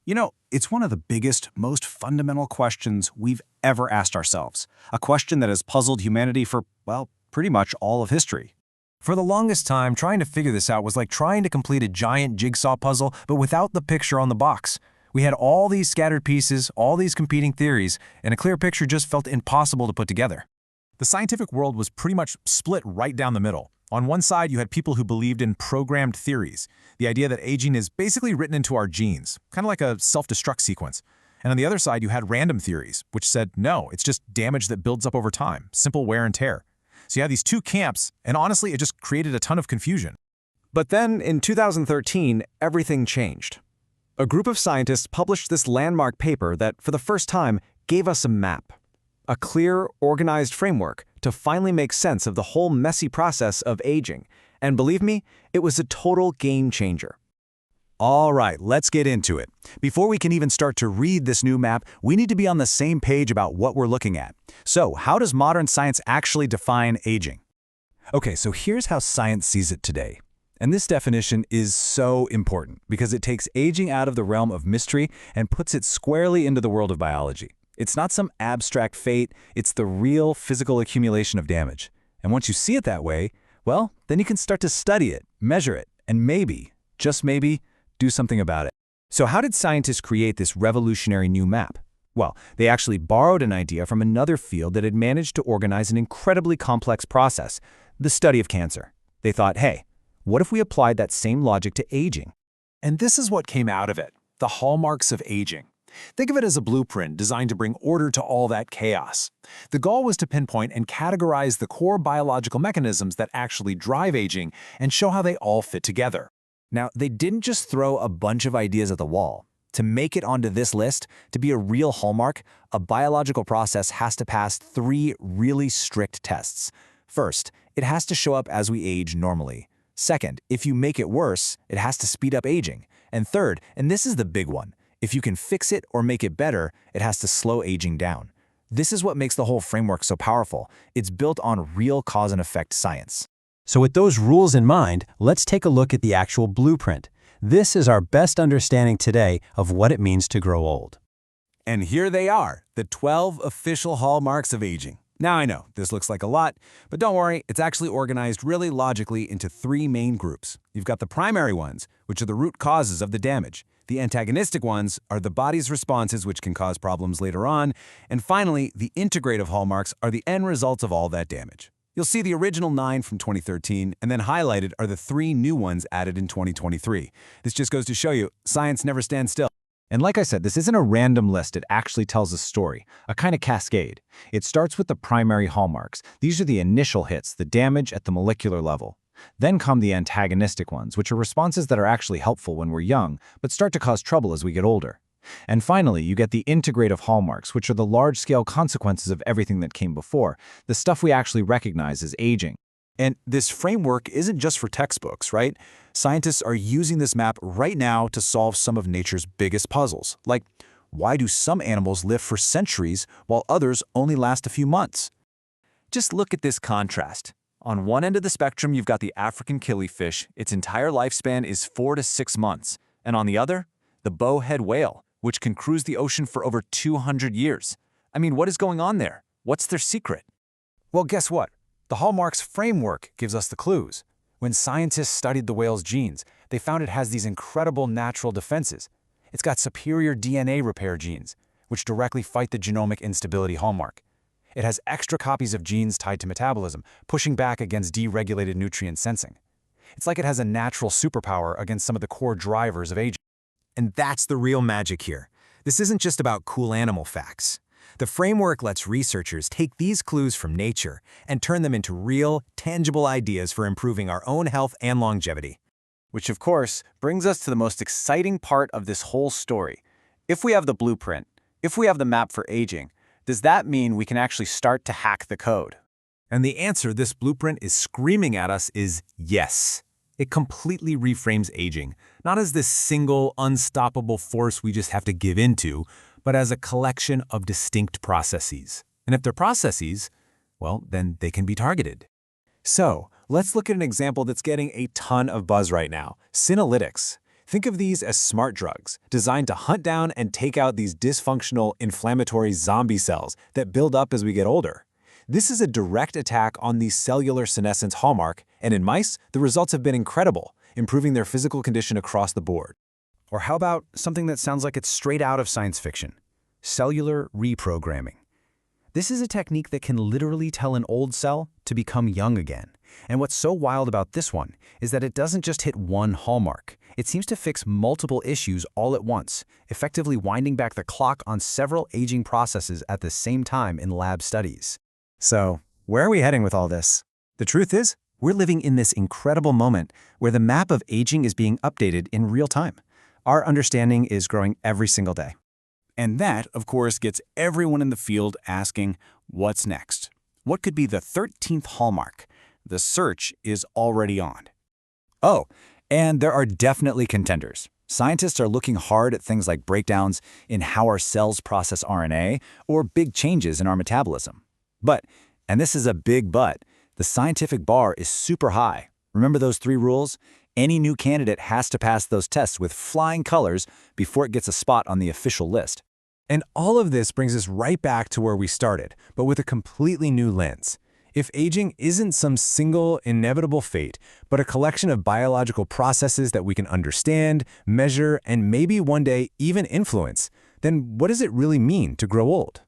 It's one of the biggest, most fundamental questions we've ever asked ourselves. A question that has puzzled humanity for, well, pretty much all of history. For the longest time, trying to figure this out was like trying to complete a giant jigsaw puzzle, but without the picture on the box. We had all these scattered pieces, all these competing theories, and a clear picture just felt impossible to put together. The scientific world was pretty much split right down the middle. On one side, you had people who believed in programmed theories, the idea that aging is basically written into our genes, kind of like a self-destruct sequence. And on the other side, you had random theories, which said, no, it's just damage that builds up over time, simple wear and tear. So you had these two camps, and honestly, it just created a ton of confusion. But then, in 2013, everything changed. A group of scientists published this landmark paper that, for the first time, gave us a map. A clear, organized framework to finally make sense of the whole messy process of aging. And believe me, it was a total game changer. All right, let's get into it. Before we can even start to read this new map, we need to be on the same page about what we're looking at. So, how does modern science actually define aging? Okay, so here's how science sees it today. And this definition is so important because it takes aging out of the realm of mystery and puts it squarely into the world of biology. It's not some abstract fate, it's the real physical accumulation of damage. And once you see it that way, well, then you can start to study it, measure it, and maybe, just maybe, do something about it. So how did scientists create this revolutionary new map? Well, they actually borrowed an idea from another field that had managed to organize an incredibly complex process, the study of cancer. They thought, hey, what if we applied that same logic to aging? And this is what came out of it, the hallmarks of aging. Think of it as a blueprint designed to bring order to all that chaos. The goal was to pinpoint and categorize the core biological mechanisms that actually drive aging and show how they all fit together. Now, they didn't just throw a bunch of ideas at the wall. To make it onto this list, to be a real hallmark, a biological process has to pass 3 really strict tests. First, it has to show up as we age normally. Second, if you make it worse, it has to speed up aging. And third, and this is the big one, if you can fix it or make it better, it has to slow aging down. This is what makes the whole framework so powerful. It's built on real cause and effect science. So with those rules in mind, let's take a look at the actual blueprint. This is our best understanding today of what it means to grow old. And here they are, the 12 official hallmarks of aging. Now I know, this looks like a lot, but don't worry, it's actually organized really logically into 3 main groups. You've got the primary ones, which are the root causes of the damage. The antagonistic ones are the body's responses, which can cause problems later on. And finally, the integrative hallmarks are the end results of all that damage. You'll see the original 9 from 2013, and then highlighted are the 3 new ones added in 2023. This just goes to show you, science never stands still. And like I said, this isn't a random list, it actually tells a story, a kind of cascade. It starts with the primary hallmarks. These are the initial hits, the damage at the molecular level. Then come the antagonistic ones, which are responses that are actually helpful when we're young, but start to cause trouble as we get older. And finally, you get the integrative hallmarks, which are the large-scale consequences of everything that came before, the stuff we actually recognize as aging. And this framework isn't just for textbooks, right? Scientists are using this map right now to solve some of nature's biggest puzzles, like why do some animals live for centuries while others only last a few months? Just look at this contrast. On one end of the spectrum, you've got the African killifish. Its entire lifespan is 4 to 6 months. And on the other, the bowhead whale, which can cruise the ocean for over 200 years. I mean, what is going on there? What's their secret? Well, guess what? The hallmarks framework gives us the clues. When scientists studied the whale's genes, they found it has these incredible natural defenses. It's got superior DNA repair genes, which directly fight the genomic instability hallmark. It has extra copies of genes tied to metabolism, pushing back against deregulated nutrient sensing. It's like it has a natural superpower against some of the core drivers of aging. And that's the real magic here. This isn't just about cool animal facts. The framework lets researchers take these clues from nature and turn them into real, tangible ideas for improving our own health and longevity. Which, of course, brings us to the most exciting part of this whole story. If we have the blueprint, if we have the map for aging, does that mean we can actually start to hack the code? And the answer this blueprint is screaming at us is yes. It completely reframes aging, not as this single, unstoppable force we just have to give into, but as a collection of distinct processes. And if they're processes, well, then they can be targeted. So, let's look at an example that's getting a ton of buzz right now, senolytics. Think of these as smart drugs, designed to hunt down and take out these dysfunctional, inflammatory zombie cells that build up as we get older. This is a direct attack on the cellular senescence hallmark, and in mice, the results have been incredible, improving their physical condition across the board. Or how about something that sounds like it's straight out of science fiction? Cellular reprogramming. This is a technique that can literally tell an old cell to become young again. And what's so wild about this one is that it doesn't just hit one hallmark. It seems to fix multiple issues all at once, effectively winding back the clock on several aging processes at the same time in lab studies. So, where are we heading with all this? The truth is, we're living in this incredible moment where the map of aging is being updated in real time. Our understanding is growing every single day. And that, of course, gets everyone in the field asking, what's next? What could be the 13th hallmark? The search is already on. Oh, and there are definitely contenders. Scientists are looking hard at things like breakdowns in how our cells process RNA or big changes in our metabolism. But, and this is a big but, the scientific bar is super high. Remember those 3 rules? Any new candidate has to pass those tests with flying colors before it gets a spot on the official list. And all of this brings us right back to where we started, but with a completely new lens. If aging isn't some single, inevitable fate, but a collection of biological processes that we can understand, measure, and maybe one day even influence, then what does it really mean to grow old?